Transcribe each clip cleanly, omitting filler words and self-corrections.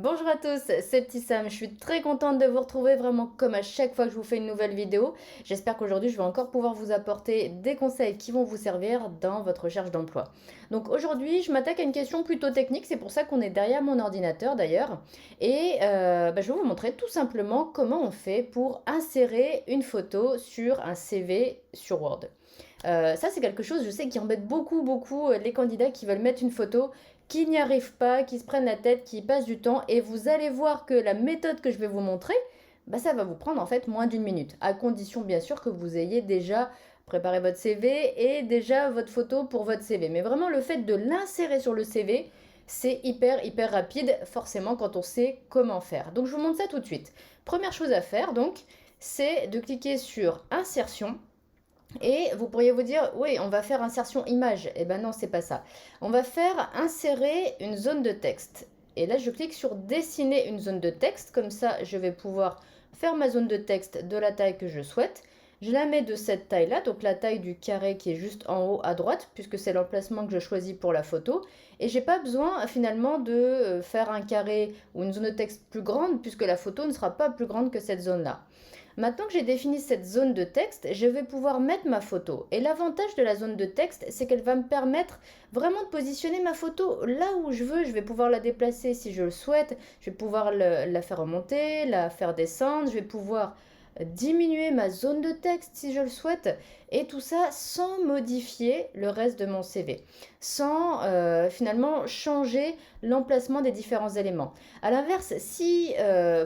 Bonjour à tous, c'est Petit Sam. Je suis très contente de vous retrouver vraiment comme à chaque fois que je vous fais une nouvelle vidéo. J'espère qu'aujourd'hui je vais encore pouvoir vous apporter des conseils qui vont vous servir dans votre recherche d'emploi. Donc aujourd'hui je m'attaque à une question plutôt technique, c'est pour ça qu'on est derrière mon ordinateur d'ailleurs. Et je vais vous montrer tout simplement comment on fait pour insérer une photo sur un CV sur Word. Ça, c'est quelque chose, je sais, qui embête beaucoup les candidats qui veulent mettre une photo, qui n'y arrivent pas, qui se prennent la tête, qui y passent du temps. Et vous allez voir que la méthode que je vais vous montrer, ça va vous prendre en fait moins d'une minute. À condition, bien sûr, que vous ayez déjà préparé votre CV et déjà votre photo pour votre CV. Mais vraiment, le fait de l'insérer sur le CV, c'est hyper rapide, forcément, quand on sait comment faire. Donc, je vous montre ça tout de suite. Première chose à faire, donc, c'est de cliquer sur Insertion. Et vous pourriez vous dire, oui, on va faire insertion image. Eh ben non, c'est pas ça. On va faire insérer une zone de texte. Et là, je clique sur dessiner une zone de texte. Comme ça, je vais pouvoir faire ma zone de texte de la taille que je souhaite. Je la mets de cette taille-là, donc la taille du carré qui est juste en haut à droite, puisque c'est l'emplacement que je choisis pour la photo. Et j'ai pas besoin finalement de faire un carré ou une zone de texte plus grande, puisque la photo ne sera pas plus grande que cette zone-là. Maintenant que j'ai défini cette zone de texte, je vais pouvoir mettre ma photo. Et l'avantage de la zone de texte, c'est qu'elle va me permettre vraiment de positionner ma photo là où je veux. Je vais pouvoir la déplacer si je le souhaite. Je vais pouvoir la faire remonter, la faire descendre. Je vais pouvoir diminuer ma zone de texte si je le souhaite. Et tout ça sans modifier le reste de mon CV. Sans finalement changer l'emplacement des différents éléments. A l'inverse, si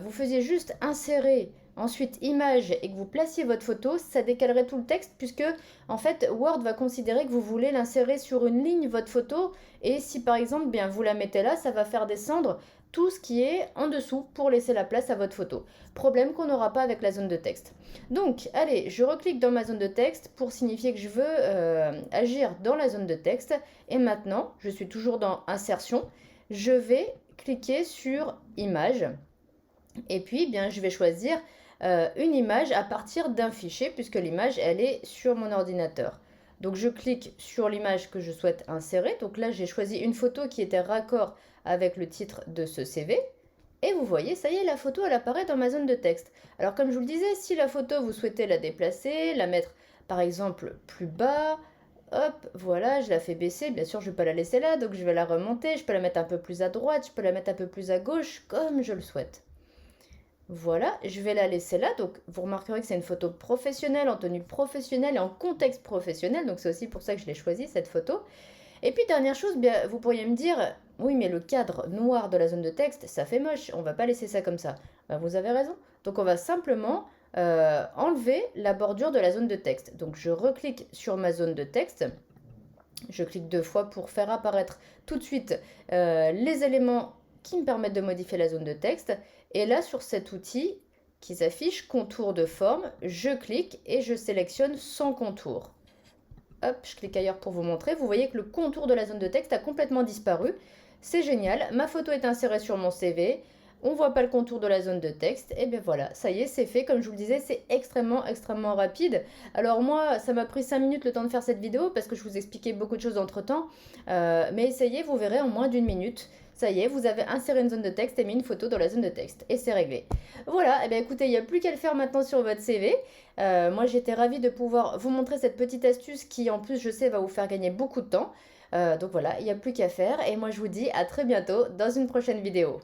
vous faisiez juste insérer ensuite image et que vous placiez votre photo, ça décalerait tout le texte puisque en fait Word va considérer que vous voulez l'insérer sur une ligne votre photo et si par exemple bien vous la mettez là, ça va faire descendre tout ce qui est en dessous pour laisser la place à votre photo. Problème qu'on n'aura pas avec la zone de texte. Donc allez, je reclique dans ma zone de texte pour signifier que je veux agir dans la zone de texte et maintenant je suis toujours dans insertion, je vais cliquer sur image et puis bien je vais choisir une image à partir d'un fichier puisque l'image elle est sur mon ordinateur. Donc je clique sur l'image que je souhaite insérer. Donc là j'ai choisi une photo qui était raccord avec le titre de ce CV. Et vous voyez, ça y est, la photo elle apparaît dans ma zone de texte. Alors comme je vous le disais, si la photo vous souhaitez la déplacer, la mettre par exemple plus bas, hop, voilà, je la fais baisser. Bien sûr, je ne vais pas la laisser là, donc je vais la remonter. Je peux la mettre un peu plus à droite, je peux la mettre un peu plus à gauche, comme je le souhaite. Voilà, je vais la laisser là. Donc, vous remarquerez que c'est une photo professionnelle, en tenue professionnelle et en contexte professionnel. Donc, c'est aussi pour ça que je l'ai choisie, cette photo. Et puis, dernière chose, bien, vous pourriez me dire, oui, mais le cadre noir de la zone de texte, ça fait moche. On va pas laisser ça comme ça. Ben, vous avez raison. Donc, on va simplement enlever la bordure de la zone de texte. Donc, je reclique sur ma zone de texte. Je clique deux fois pour faire apparaître tout de suite les éléments qui me permettent de modifier la zone de texte. Et là, sur cet outil qui s'affiche contour de forme, je clique et je sélectionne sans contour. Hop, je clique ailleurs pour vous montrer. Vous voyez que le contour de la zone de texte a complètement disparu. C'est génial. Ma photo est insérée sur mon CV. On ne voit pas le contour de la zone de texte. Et bien voilà, ça y est, c'est fait. Comme je vous le disais, c'est extrêmement rapide. Alors moi, ça m'a pris 5 minutes le temps de faire cette vidéo parce que je vous expliquais beaucoup de choses entre-temps. Mais essayez, vous verrez en moins d'une minute. Ça y est, vous avez inséré une zone de texte et mis une photo dans la zone de texte. Et c'est réglé. Voilà, et bien écoutez, il n'y a plus qu'à le faire maintenant sur votre CV. Moi, j'étais ravie de pouvoir vous montrer cette petite astuce qui, en plus, je sais, va vous faire gagner beaucoup de temps. Donc voilà, il n'y a plus qu'à faire. Et moi, je vous dis à très bientôt dans une prochaine vidéo.